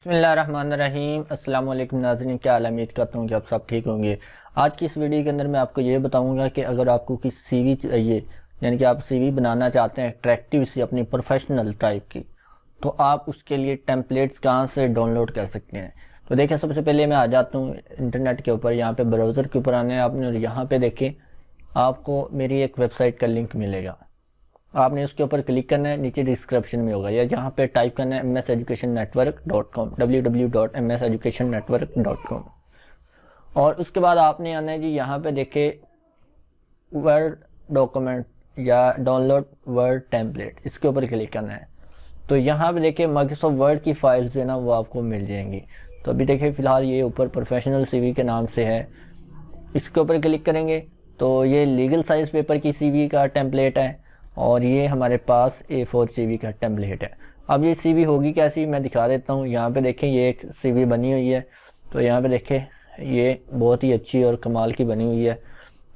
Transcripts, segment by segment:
बिस्मिल्लाहिर्रहमानिर्रहीम। अस्सलाम वालेकुम नाज़रीन, क्या हाल है? उम्मीद करता हूँ कि आप सब ठीक होंगे। आज की इस वीडियो के अंदर मैं आपको ये बताऊँगा कि अगर आपको किसी सीवी चाहिए, यानी कि आप सीवी बनाना चाहते हैं अट्रैक्टिव सी अपनी प्रोफेशनल टाइप की, तो आप उसके लिए टेम्पलेट्स कहाँ से डाउनलोड कर सकते हैं। तो देखें, सबसे पहले मैं आ जाता हूँ इंटरनेट के ऊपर। यहाँ पर ब्राउज़र के ऊपर आने आपने और यहाँ पर देखें आपको मेरी एक वेबसाइट का लिंक मिलेगा। आपने उसके ऊपर क्लिक करना है, नीचे डिस्क्रिप्शन में होगा या जहाँ पे टाइप करना है mseducationnetwork.com www.mseducationnetwork.com। और उसके बाद आपने आना है जी, यहाँ पे देखे वर्ड डॉक्यूमेंट या डाउनलोड वर्ड टेम्पलेट, इसके ऊपर क्लिक करना है। तो यहाँ पे देखिए माइक्रोसॉफ्ट वर्ड की फाइल्स जो है ना वो आपको मिल जाएंगी। तो अभी देखिए फ़िलहाल ये ऊपर प्रोफेशनल सीवी के नाम से है, इसके ऊपर क्लिक करेंगे तो ये लीगल साइज़ पेपर की सीवी का टेम्पलेट है और ये हमारे पास A4 सीवी का टेम्पलेट है। अब ये सीवी होगी कैसी, मैं दिखा देता हूँ। यहाँ पे देखें ये एक सीवी बनी हुई है, तो यहाँ पे देखें ये बहुत ही अच्छी और कमाल की बनी हुई है।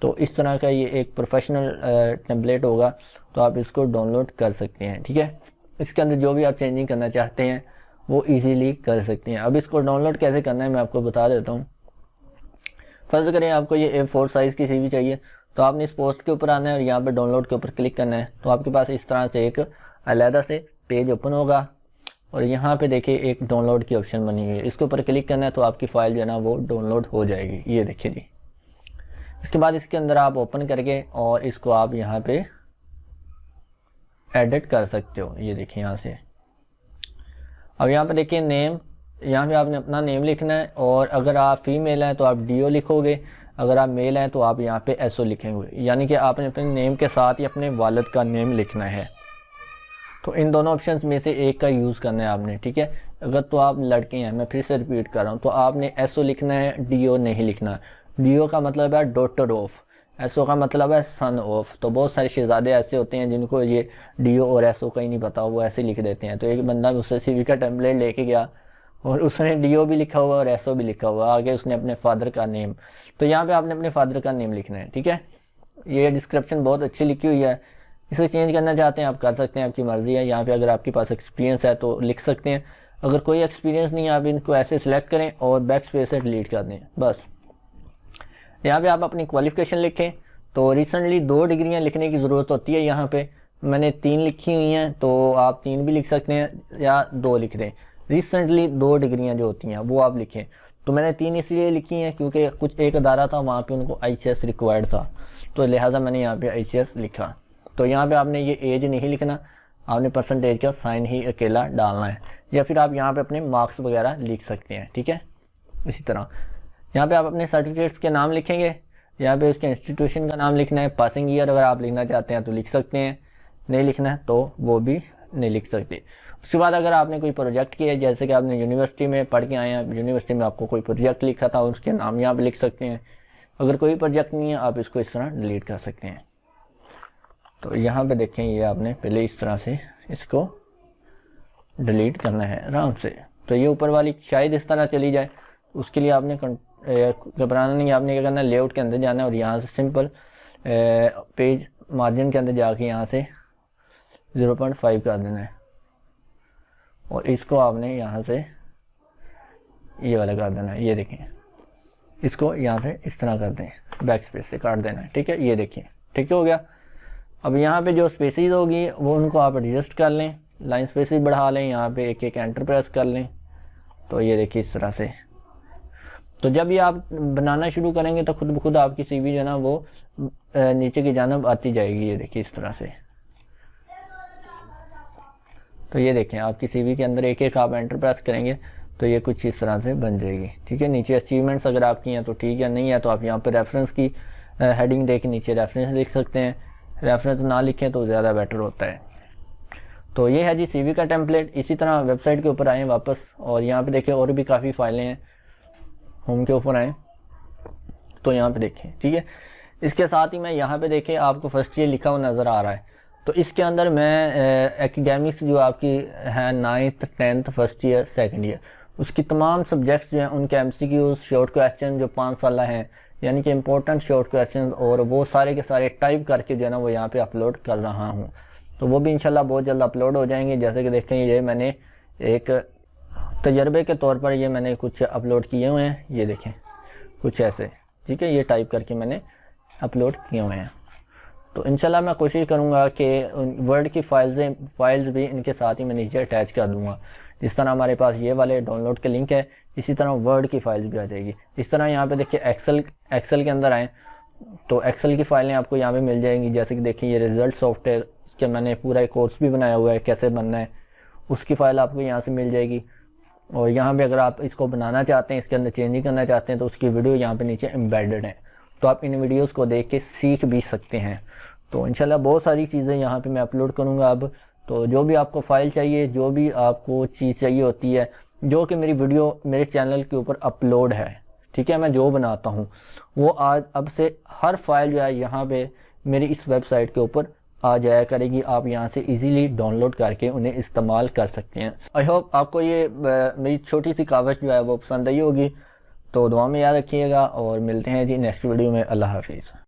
तो इस तरह का ये एक प्रोफेशनल टेम्पलेट होगा, तो आप इसको डाउनलोड कर सकते हैं। ठीक है, इसके अंदर जो भी आप चेंजिंग करना चाहते हैं वो ईज़िली कर सकते हैं। अब इसको डाउनलोड कैसे करना है मैं आपको बता देता हूँ। फ़र्ज़ करें आपको ये A4 साइज़ की सीवी चाहिए, तो आपने इस पोस्ट के ऊपर आना है और यहाँ पे डाउनलोड के ऊपर क्लिक करना है। तो आपके पास इस तरह से एक अलहदा से पेज ओपन होगा और यहाँ पे देखिए एक डाउनलोड की ऑप्शन बनी हुई है, इसके ऊपर क्लिक करना है तो आपकी फ़ाइल जो है ना वो डाउनलोड हो जाएगी। ये देखिए जी, इसके बाद इसके अंदर आप ओपन करके और इसको आप यहाँ पे एडिट कर सकते हो। ये देखिए यहाँ से। अब यहाँ पे देखिए नेम, यहाँ पे आपने अपना नेम लिखना है और अगर आप फीमेल हैं तो आप DO लिखोगे, अगर आप मेल हैं तो आप यहाँ पे SO लिखेंगे, यानी कि आपने अपने नेम के साथ ही अपने वालिद का नेम लिखना है। तो इन दोनों ऑप्शंस में से एक का यूज़ करना है आपने। ठीक है, अगर तो आप लड़के हैं, मैं फिर से रिपीट कर रहा हूँ, तो आपने SO लिखना है, DO नहीं लिखना। DO का मतलब है डॉटर ऑफ, SO का मतलब है सन ऑफ। तो बहुत सारे शहजादे ऐसे होते हैं जिनको ये DO और SO का ही नहीं पता, वो ऐसे लिख देते हैं। तो एक बंदा उससे CV का टेम्पलेट लेके गया और उसने DO भी लिखा हुआ और SO भी लिखा हुआ, आगे उसने अपने फादर का नेम। तो यहाँ पे आपने अपने फादर का नेम लिखना है। ठीक है, ये डिस्क्रिप्शन बहुत अच्छी लिखी हुई है, इसे चेंज करना चाहते हैं आप कर सकते हैं, आपकी मर्ज़ी है। यहाँ पे अगर आपके पास एक्सपीरियंस है तो लिख सकते हैं, अगर कोई एक्सपीरियंस नहीं है आप इनको ऐसे सिलेक्ट करें और बैक स्पेस से डिलीट कर दें बस। यहाँ पे आप अपनी क्वालिफ़िकेशन लिखें। तो रिसेंटली 2 डिग्रियाँ लिखने की ज़रूरत होती है, यहाँ पे मैंने 3 लिखी हुई हैं, तो आप 3 भी लिख सकते हैं या 2 लिख दें। रिसेंटली 2 डिग्रियां जो होती हैं वो आप लिखें। तो मैंने 3 इसलिए लिखी हैं क्योंकि कुछ एक अदारा था वहाँ पे उनको ICS रिक्वायर्ड था, तो लिहाजा मैंने यहाँ पे ICS लिखा। तो यहाँ पे आपने ये एज नहीं लिखना, आपने परसेंटेज का साइन ही अकेला डालना है, या फिर आप यहाँ पे अपने मार्क्स वगैरह लिख सकते हैं। ठीक है, इसी तरह यहाँ पे आप अपने सर्टिफिकेट्स के नाम लिखेंगे, यहाँ पे उसके इंस्टीट्यूशन का नाम लिखना है। पासिंग ईयर अगर आप लिखना चाहते हैं तो लिख सकते हैं, नहीं लिखना है तो वो भी नहीं लिख सकते। उसके बाद अगर आपने कोई प्रोजेक्ट किया है, जैसे कि आपने यूनिवर्सिटी में पढ़ के आए हैं, यूनिवर्सिटी में आपको कोई प्रोजेक्ट लिखा था, उसके नाम यहाँ पे लिख सकते हैं। अगर कोई प्रोजेक्ट नहीं है आप इसको इस तरह डिलीट कर सकते हैं। तो यहाँ पे देखें ये आपने पहले इस तरह से इसको डिलीट करना है आराम से। तो ये ऊपर वाली शायद इस तरह चली जाए, उसके लिए आपने घबराना नहीं, आपने क्या करना है लेआउट के अंदर जाना है और यहाँ से सिंपल पेज मार्जिन के अंदर जाके यहाँ से 0.5 कर देना है और इसको आपने यहाँ से ये वाला कर देना है। ये देखें, इसको यहाँ से इस तरह कर दें, बैक स्पेस से काट देना है। ठीक है, ये देखिए ठीक हो गया। अब यहाँ पे जो स्पेसेस होगी वो उनको आप एडजस्ट कर लें, लाइन स्पेसेस बढ़ा लें, यहाँ पे एक एक एंटर प्रेस कर लें। तो ये देखिए इस तरह से। तो जब ये आप बनाना शुरू करेंगे तो खुद ब खुद आपकी CV जो है ना वो नीचे की जानब आती जाएगी। ये देखिए इस तरह से। तो ये देखें आपकी CV के अंदर एक एक आप एंटर प्रेस करेंगे तो ये कुछ इस तरह से बन जाएगी। ठीक है, नीचे अचीवमेंट्स अगर आपकी हैं तो ठीक है, नहीं है तो आप यहाँ पे रेफरेंस की हेडिंग दे के नीचे रेफरेंस लिख सकते हैं। रेफरेंस ना लिखें तो ज़्यादा बेटर होता है। तो ये है जी CV का टेम्पलेट। इसी तरह वेबसाइट के ऊपर आएँ वापस और यहाँ पे देखें और भी काफ़ी फाइलें हैं। होम के ऊपर आएँ तो यहाँ पे देखें। ठीक है, इसके साथ ही मैं यहाँ पे देखें आपको फर्स्ट ईयर लिखा हुआ नज़र आ रहा है। तो इसके अंदर मैं एकेडमिक्स जो आपकी है 9th 10th first year second year, उसकी तमाम सब्जेक्ट्स जो हैं उनके MCQs शॉर्ट क्वेश्चन जो 5 साल हैं, यानी कि इंपॉर्टेंट शॉर्ट क्वेश्चन, और वो सारे के सारे टाइप करके जो है ना वो यहाँ पे अपलोड कर रहा हूँ। तो वो भी इंशाल्लाह बहुत जल्द अपलोड हो जाएंगे। जैसे कि देखें ये मैंने एक तजर्बे के तौर पर ये मैंने कुछ अपलोड किए हुए हैं, ये देखें कुछ ऐसे, ठीक है, ये टाइप करके मैंने अपलोड किए हुए हैं। तो इंशाल्लाह मैं कोशिश करूँगा कि वर्ड की फाइल्स भी इनके साथ ही मैं नीचे अटैच कर दूँगा। जिस तरह हमारे पास ये वाले डाउनलोड के लिंक है, इसी तरह वर्ड की फाइल्स भी आ जाएगी। इस तरह यहाँ पे देखिए एक्सेल के अंदर आएँ तो एक्सेल की फाइलें आपको यहाँ पे मिल जाएंगी। जैसे कि देखिए ये रिजल्ट सॉफ्टवेयर के मैंने पूरा एक कोर्स भी बनाया हुआ है कैसे बनना है, उसकी फ़ाइल आपको यहाँ से मिल जाएगी। और यहाँ पे अगर आप इसको बनाना चाहते हैं, इसके अंदर चेंजिंग करना चाहते हैं, तो उसकी वीडियो यहाँ पे नीचे एम्बेडेड है, तो आप इन वीडियोस को देख के सीख भी सकते हैं। तो इंशाल्लाह बहुत सारी चीज़ें यहाँ पे मैं अपलोड करूँगा अब। तो जो भी आपको फ़ाइल चाहिए, जो भी आपको चीज़ चाहिए होती है, जो कि मेरी वीडियो मेरे चैनल के ऊपर अपलोड है, ठीक है, मैं जो बनाता हूँ वो आज अब से हर फाइल जो है यहाँ पे मेरी इस वेबसाइट के ऊपर आ जाया करेगी। आप यहाँ से इजीली डाउनलोड करके उन्हें इस्तेमाल कर सकते हैं। आई होप आपको ये मेरी छोटी सी कावश जो है वो पसंद आई होगी। तो दुआ में याद रखिएगा और मिलते हैं जी नेक्स्ट वीडियो में। अल्लाह हाफिज़।